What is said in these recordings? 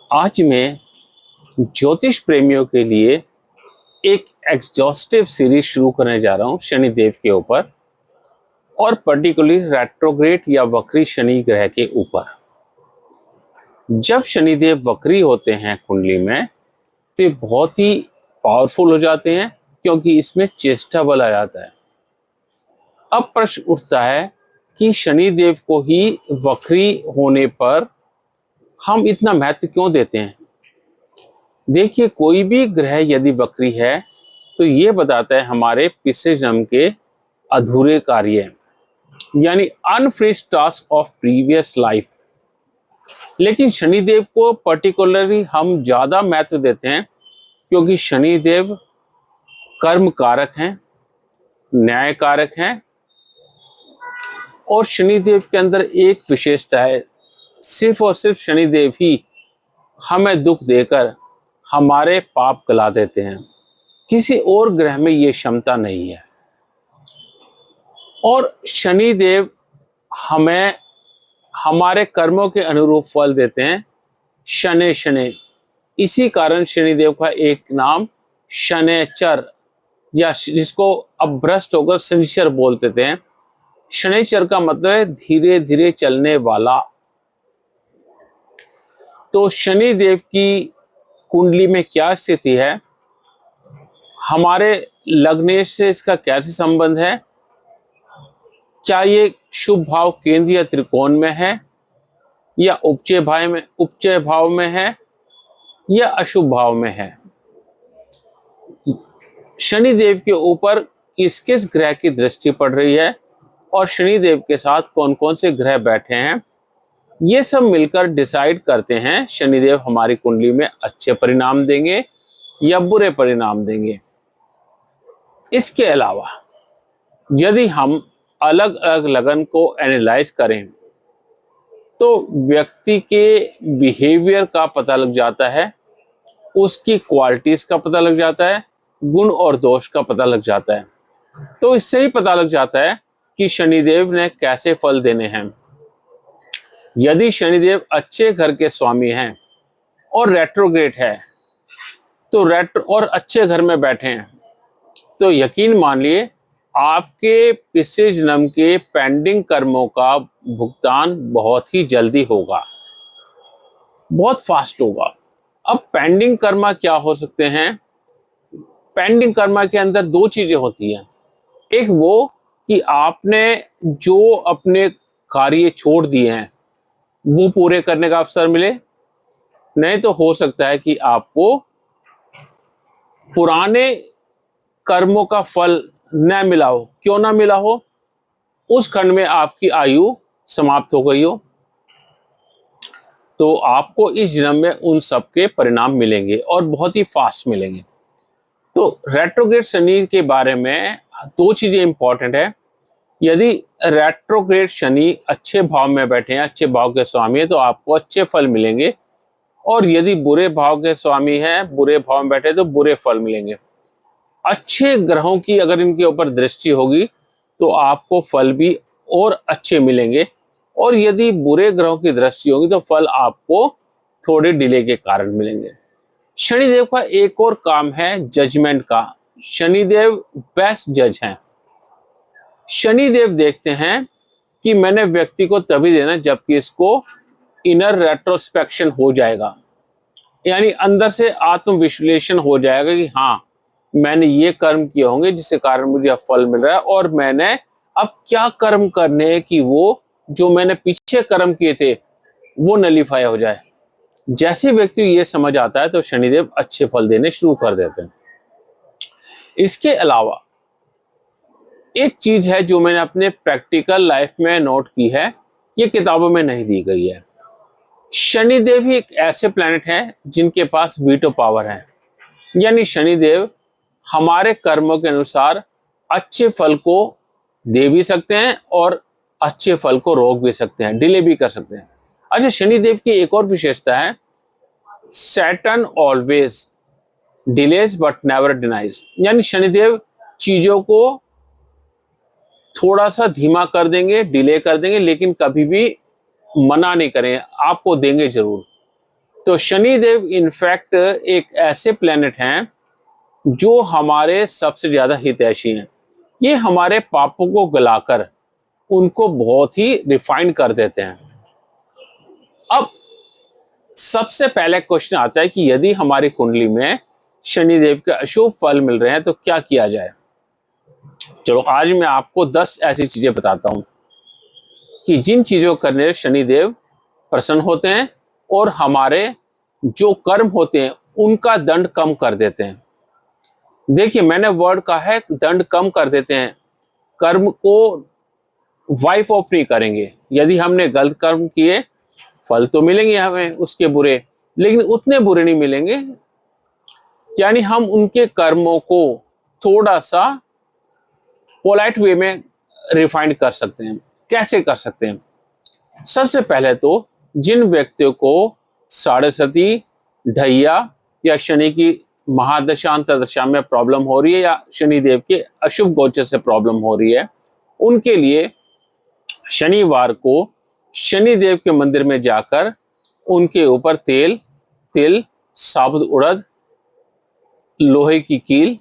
आज मैं ज्योतिष प्रेमियों के लिए एक एग्जॉस्टिव सीरीज शुरू करने जा रहा हूं शनिदेव के ऊपर और पर्टिकुलरली रेट्रोग्रेड या वक्री शनि ग्रह के ऊपर। जब शनिदेव वक्री होते हैं कुंडली में तो ये बहुत ही पावरफुल हो जाते हैं क्योंकि इसमें चेष्टा बल आ जाता है। अब प्रश्न उठता है कि शनिदेव को ही वक्री होने पर हम इतना महत्व क्यों देते हैं। देखिए, कोई भी ग्रह यदि वक्री है तो ये बताता है हमारे पिछले जन्म के अधूरे कार्य, यानी unfinished task of previous life. लेकिन शनिदेव को पर्टिकुलरली हम ज्यादा महत्व देते हैं क्योंकि शनिदेव कर्म कारक हैं, न्याय कारक हैं और शनिदेव के अंदर एक विशेषता है, सिर्फ और सिर्फ शनिदेव ही हमें दुख देकर हमारे पाप गला देते हैं। किसी और ग्रह में ये क्षमता नहीं है। और शनिदेव हमें हमारे कर्मों के अनुरूप फल देते हैं, शनि शनि। इसी कारण शनिदेव का एक नाम शनैचर या जिसको अब भ्रष्ट होकर शनिचर बोल देते हैं। शनिचर का मतलब है धीरे धीरे चलने वाला। तो शनिदेव की कुंडली में क्या स्थिति है, हमारे लग्न से इसका कैसे संबंध है, क्या ये शुभ भाव केंद्र या त्रिकोण में है या उपचय भाव में है या अशुभ भाव में है। शनिदेव के ऊपर किस किस ग्रह की दृष्टि पड़ रही है और शनिदेव के साथ कौन कौन से ग्रह बैठे हैं, ये सब मिलकर डिसाइड करते हैं शनिदेव हमारी कुंडली में अच्छे परिणाम देंगे या बुरे परिणाम देंगे। इसके अलावा यदि हम अलग अलग लगन को एनालाइज करें तो व्यक्ति के बिहेवियर का पता लग जाता है, उसकी क्वालिटीज का पता लग जाता है, गुण और दोष का पता लग जाता है। तो इससे ही पता लग जाता है कि शनिदेव ने कैसे फल देने हैं। यदि शनिदेव अच्छे घर के स्वामी हैं और रेट्रोग्रेड है तो और अच्छे घर में बैठे हैं तो यकीन मान लिए आपके पिछले जन्म के पेंडिंग कर्मों का भुगतान बहुत ही जल्दी होगा, बहुत फास्ट होगा। अब पेंडिंग कर्मा क्या हो सकते हैं? पेंडिंग कर्मा के अंदर दो चीजें होती हैं। एक वो कि आपने जो अपने कार्य छोड़ दिए हैं वो पूरे करने का अवसर मिले, नहीं तो हो सकता है कि आपको पुराने कर्मों का फल न मिला हो। क्यों ना मिला हो? उस खंड में आपकी आयु समाप्त हो गई हो, तो आपको इस जन्म में उन सब के परिणाम मिलेंगे और बहुत ही फास्ट मिलेंगे। तो रेट्रोग्रेड शनि के बारे में दो चीजें इंपॉर्टेंट है। यदि रेट्रोग्रेड शनि अच्छे भाव में बैठे हैं, अच्छे भाव के स्वामी है, तो आपको अच्छे फल मिलेंगे और यदि बुरे भाव के स्वामी हैं, बुरे भाव में बैठे तो बुरे फल मिलेंगे। अच्छे ग्रहों की अगर इनके ऊपर दृष्टि होगी तो आपको फल भी और अच्छे मिलेंगे और यदि बुरे ग्रहों की दृष्टि होगी तो फल आपको थोड़े डिले के कारण मिलेंगे। शनिदेव का एक और काम है जजमेंट का। शनिदेव बेस्ट जज हैं। शनिदेव देखते हैं कि मैंने व्यक्ति को तभी देना जबकि इसको इनर रेट्रोस्पेक्शन हो जाएगा, यानी अंदर से आत्मविश्लेषण हो जाएगा कि हाँ, मैंने ये कर्म किए होंगे जिसके कारण मुझे अब फल मिल रहा है और मैंने अब क्या कर्म करने हैं कि वो जो मैंने पीछे कर्म किए थे वो नलीफाई हो जाए। जैसे व्यक्ति ये समझ आता है तो शनिदेव अच्छे फल देने शुरू कर देते हैं। इसके अलावा एक चीज है जो मैंने अपने प्रैक्टिकल लाइफ में नोट की है, ये किताबों में नहीं दी गई है। शनिदेव ही एक ऐसे प्लैनेट हैं जिनके पास वीटो पावर है, यानी शनिदेव हमारे कर्मों के अनुसार अच्छे फल को दे भी सकते हैं और अच्छे फल को रोक भी सकते हैं, डिले भी कर सकते हैं। अच्छा, शनिदेव की एक और विशेषता है, Saturn always delays but never denies, यानी शनिदेव चीजों को थोड़ा सा धीमा कर देंगे, डिले कर देंगे, लेकिन कभी भी मना नहीं करें, आपको देंगे जरूर। तो शनिदेव इनफैक्ट एक ऐसे प्लेनेट हैं जो हमारे सबसे ज्यादा हितैषी हैं। ये हमारे पापों को गलाकर उनको बहुत ही रिफाइन कर देते हैं। अब सबसे पहले क्वेश्चन आता है कि यदि हमारी कुंडली में शनिदेव के अशुभ फल मिल रहे हैं तो क्या किया जाए। चलो आज मैं आपको 10 ऐसी चीजें बताता हूं कि जिन चीजों करने से शनिदेव प्रसन्न होते हैं और हमारे जो कर्म होते हैं उनका दंड कम कर देते हैं। देखिए मैंने वर्ड कहा है दंड कम कर देते हैं, कर्म को वाइफ ऑफ नहीं करेंगे। यदि हमने गलत कर्म किए फल तो मिलेंगे हमें उसके बुरे, लेकिन उतने बुरे नहीं मिलेंगे। यानी हम उनके कर्मों को थोड़ा सा पोलाइट वे में रिफाइंड कर सकते हैं। कैसे कर सकते हैं? सबसे पहले तो जिन व्यक्तियों को साढ़े ढैया या शनि की महादशा अंतर्दशा में प्रॉब्लम हो रही है या शनिदेव के अशुभ गोचर से प्रॉब्लम हो रही है, उनके लिए शनिवार को शनिदेव के मंदिर में जाकर उनके ऊपर तेल, तिल, साबुत उड़द, लोहे की कील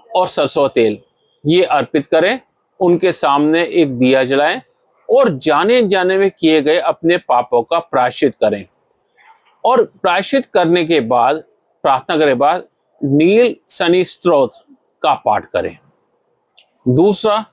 और सरसों तेल ये अर्पित करें। उनके सामने एक दिया जलाएं और जाने जाने में किए गए अपने पापों का प्रायश्चित करें। और प्रायश्चित करने के बाद, प्रार्थना करने के बाद नील शनि स्तोत्र का पाठ करें। दूसरा,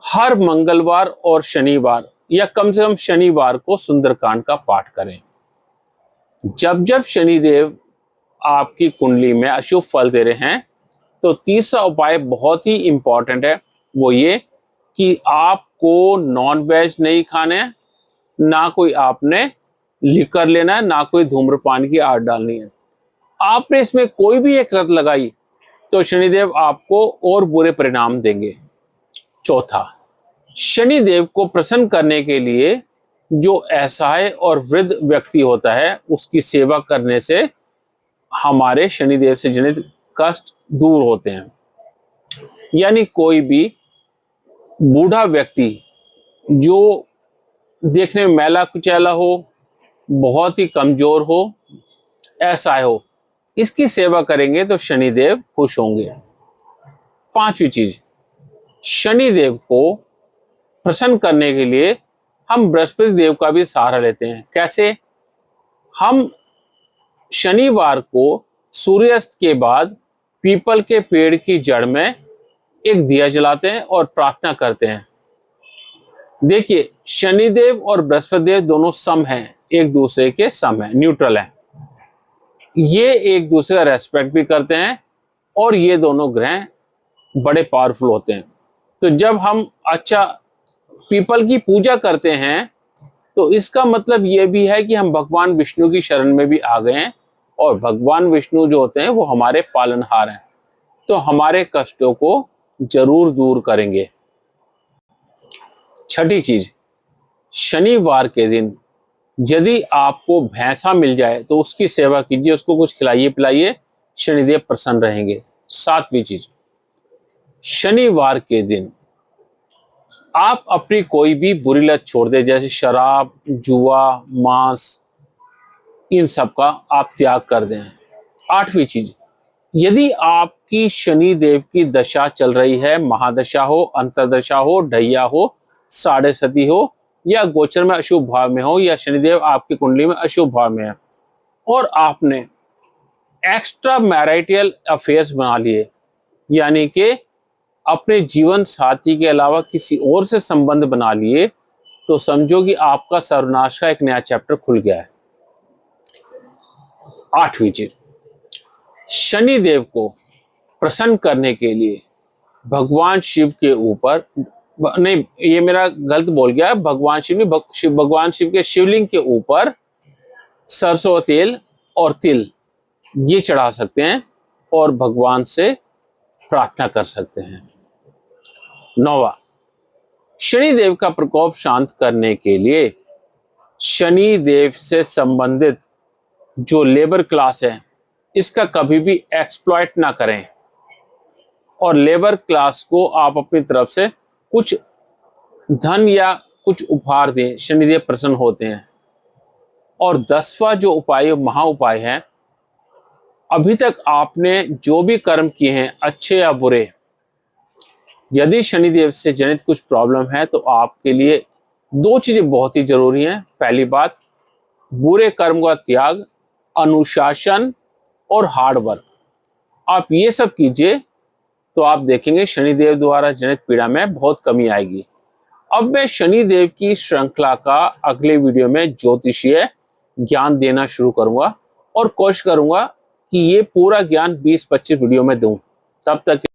हर मंगलवार और शनिवार या कम से कम शनिवार को सुंदरकांड का पाठ करें। जब जब शनिदेव आपकी कुंडली में अशुभ फल दे रहे हैं तो तीसरा उपाय बहुत ही इंपॉर्टेंट है, वो ये कि आपको नॉन वेज नहीं खाने, ना कोई आपने लिकर लेना है, ना कोई धूम्रपान की आदत डालनी है। आपने इसमें कोई भी एक रत लगाई तो शनिदेव आपको और बुरे परिणाम देंगे। चौथा, शनिदेव को प्रसन्न करने के लिए जो असहाय और वृद्ध व्यक्ति होता है उसकी सेवा करने से हमारे शनिदेव से जनित कष्ट दूर होते हैं। यानी कोई भी बूढ़ा व्यक्ति जो देखने में मैला कुचैला हो, बहुत ही कमजोर हो, असहाय हो, इसकी सेवा करेंगे तो शनिदेव खुश होंगे। पांचवी चीज, शनिदेव को प्रसन्न करने के लिए हम बृहस्पति देव का भी सहारा लेते हैं। कैसे? हम शनिवार को सूर्यास्त के बाद पीपल के पेड़ की जड़ में एक दिया जलाते हैं और प्रार्थना करते हैं। देखिए शनिदेव और बृहस्पति देव दोनों सम हैं, एक दूसरे के सम हैं, न्यूट्रल हैं। ये एक दूसरे का रेस्पेक्ट भी करते हैं और ये दोनों ग्रह बड़े पावरफुल होते हैं। तो जब हम पीपल की पूजा करते हैं तो इसका मतलब ये भी है कि हम भगवान विष्णु की शरण में भी आ गए हैं और भगवान विष्णु जो होते हैं वो हमारे पालनहार हैं, तो हमारे कष्टों को जरूर दूर करेंगे। छठी चीज, शनिवार के दिन यदि आपको भैंसा मिल जाए तो उसकी सेवा कीजिए, उसको कुछ खिलाइए पिलाइए, शनिदेव प्रसन्न रहेंगे। सातवीं चीज, शनिवार के दिन आप अपनी कोई भी बुरी लत छोड़ दे, जैसे शराब, जुआ, मांस, इन सब का आप त्याग कर दें। आठवीं चीज, यदि आपकी शनिदेव की दशा चल रही है, महादशा हो, अंतरदशा हो, ढैया हो, साढ़े सती हो या गोचर में अशुभ भाव में हो या शनिदेव आपकी कुंडली में अशुभ भाव में है और आपने एक्स्ट्रा मैरिटल अफेयर्स बना लिए, यानी कि अपने जीवन साथी के अलावा किसी और से संबंध बना लिए, तो समझो कि आपका सर्वनाश का एक नया चैप्टर खुल गया है। आठवीं चीज, शनिदेव को प्रसन्न करने के लिए भगवान शिव के ऊपर, नहीं ये मेरा गलत बोल गया, भगवान शिव के शिवलिंग के ऊपर सरसों तेल और तिल ये चढ़ा सकते हैं और भगवान से प्रार्थना कर सकते हैं। नौवा, शनिदेव का प्रकोप शांत करने के लिए शनिदेव से संबंधित जो लेबर क्लास है इसका कभी भी एक्सप्लॉइट ना करें और लेबर क्लास को आप अपनी तरफ से कुछ धन या कुछ उपहार दें, शनिदेव प्रसन्न होते हैं। और 10वां जो उपाय महा उपाय है, अभी तक आपने जो भी कर्म किए हैं अच्छे या बुरे, यदि शनिदेव से जनित कुछ प्रॉब्लम है तो आपके लिए 2 चीजें बहुत ही जरूरी हैं। पहली बात, बुरे कर्म का त्याग, अनुशासन और हार्ड वर्क। आप ये सब कीजिए तो आप देखेंगे शनिदेव द्वारा जनित पीड़ा में बहुत कमी आएगी। अब मैं शनिदेव की श्रृंखला का अगले वीडियो में ज्योतिषीय ज्ञान देना शुरू करूंगा और कोशिश करूंगा कि ये पूरा ज्ञान 20-25 वीडियो में दूं। तब तक